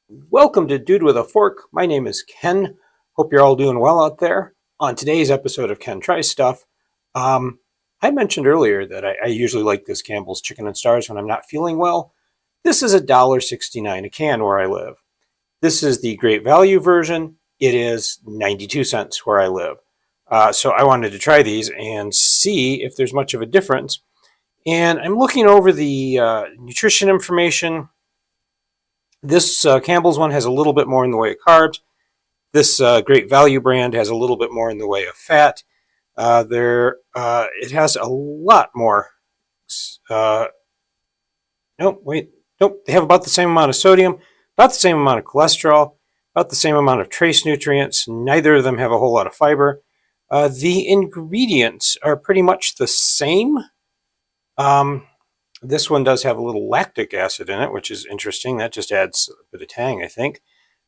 Welcome to Dude with a Fork. My name is Ken. Hope you're all doing well out there. On today's episode of Ken Tries Stuff, I mentioned earlier that I usually like this Campbell's Chicken and Stars when I'm not feeling well. This is $1.69 a can where I live. This is the great value version. It is 92 cents where I live. So I wanted to try these and see if there's much of a difference. And I'm looking over the nutrition information. This Campbell's one has a little bit more in the way of carbs. This Great Value brand has a little bit more in the way of fat. It has a lot more. Nope. They have about the same amount of sodium, about the same amount of cholesterol, about the same amount of trace nutrients. Neither of them have a whole lot of fiber. The ingredients are pretty much the same. This one does have a little lactic acid in it, which is interesting. That just adds a bit of tang, I think.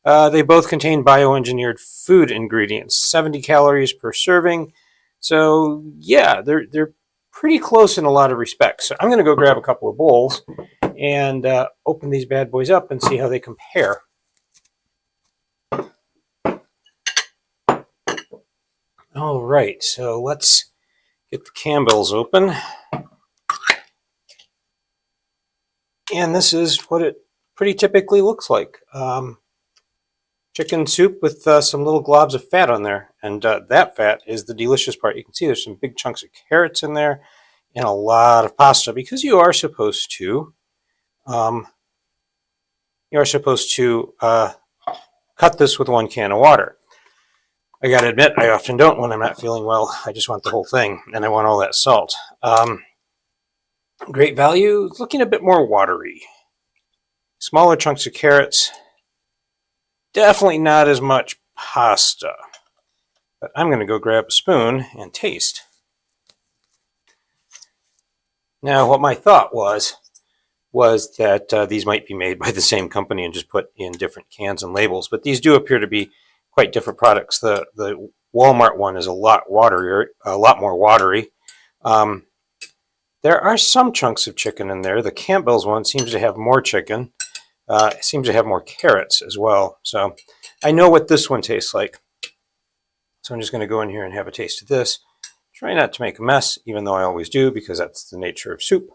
They both contain bioengineered food ingredients, 70 calories per serving. So yeah, they're pretty close in a lot of respects. So I'm going to go grab a couple of bowls and open these bad boys up and see how they compare. All right, so let's get the Campbell's open. And this is what it pretty typically looks like. Chicken soup with some little globs of fat on there. And that fat is the delicious part. You can see there's some big chunks of carrots in there and a lot of pasta because you are supposed to cut this with 1 can of water. I got to admit, I often don't when I'm not feeling well. I just want the whole thing, and I want all that salt. Great value, it's looking a bit more watery. Smaller chunks of carrots. Definitely not as much pasta. But I'm going to go grab a spoon and taste. Now, what my thought was that these might be made by the same company and just put in different cans and labels. But these do appear to be quite different products. The Walmart one is a lot more watery. There are some chunks of chicken in there. The Campbell's one seems to have more chicken. It seems to have more carrots as well. So I know what this one tastes like. So I'm just going to go in here and have a taste of this. Try not to make a mess, even though I always do, because that's the nature of soup.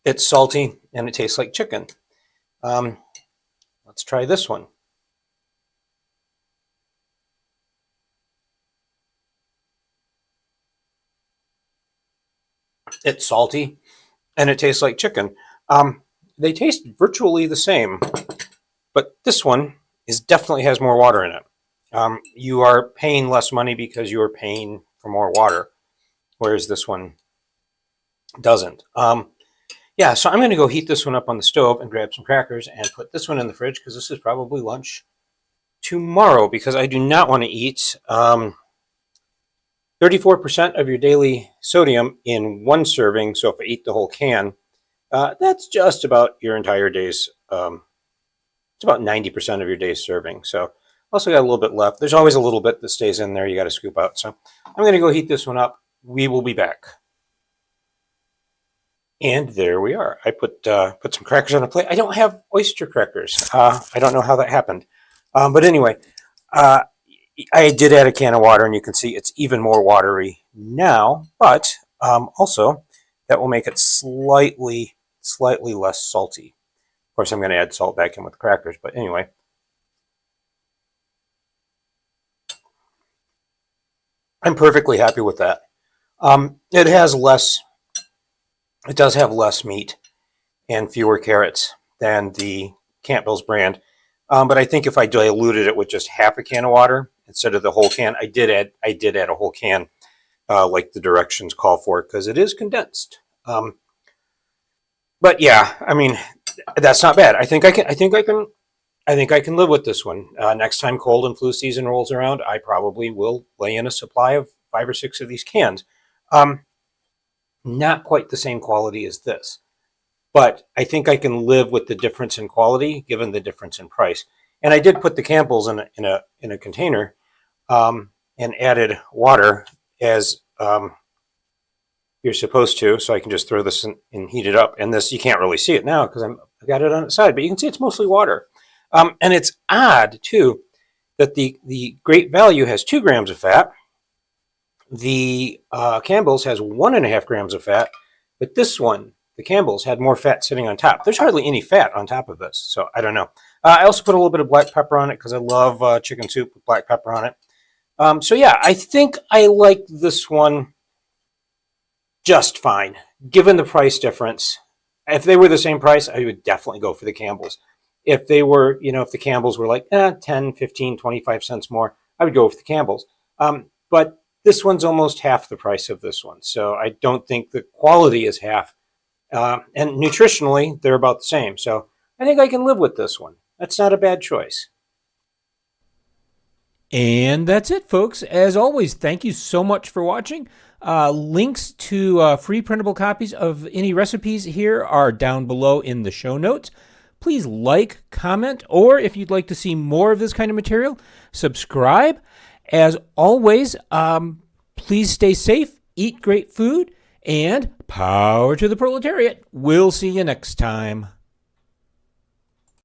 It's salty and it tastes like chicken. Let's try this one. It's salty and it tastes like chicken. They taste virtually the same, but this one definitely has more water in it. You are paying less money because you are paying for more water, whereas this one doesn't. Yeah, so I'm going to go heat this one up on the stove and grab some crackers and put this one in the fridge because this is probably lunch tomorrow because I do not want to eat 34% of your daily sodium in 1 serving. So if I eat the whole can, that's just about your entire day's, it's about 90% of your day's serving. So also got a little bit left. There's always a little bit that stays in there you got to scoop out. So I'm going to go heat this one up. We will be back. And there we are. I put some crackers on a plate. I don't have oyster crackers. I don't know how that happened. But anyway, I did add a can of water, and you can see it's even more watery now, but also that will make it slightly less salty. Of course, I'm going to add salt back in with the crackers, but anyway. I'm perfectly happy with that. It does have less meat and fewer carrots than the Campbell's brand. But I think if I diluted it with just half a can of water instead of the whole can, I did add a whole can, like the directions call for, because it is condensed. But yeah, I mean, that's not bad. I think I can live with this one. Next time cold and flu season rolls around, I probably will lay in a supply of 5 or 6 of these cans. Not quite the same quality as this. But I think I can live with the difference in quality given the difference in price. And I did put the Campbell's in a container and added water as you're supposed to, so I can just throw this in and heat it up. And this, you can't really see it now because I've got it on its side, but you can see it's mostly water. And it's odd, too, that the Great Value has 2 grams of fat. The Campbell's has 1.5 grams of fat, but this one, the Campbell's, had more fat sitting on top. There's hardly any fat on top of this, so I don't know. I also put a little bit of black pepper on it because I love chicken soup with black pepper on it. So yeah, I think I like this one just fine, given the price difference. If they were the same price, I would definitely go for the Campbell's. If they were, if the Campbell's were like 10, 15, 25 cents more, I would go with the Campbell's. But this one's almost half the price of this one, so I don't think the quality is half. And nutritionally, they're about the same. So I think I can live with this one. That's not a bad choice. And that's it, folks. As always, thank you so much for watching. Links to free printable copies of any recipes here are down below in the show notes. Please like, comment, or if you'd like to see more of this kind of material, subscribe. As always, please stay safe, eat great food, and power to the proletariat. We'll see you next time.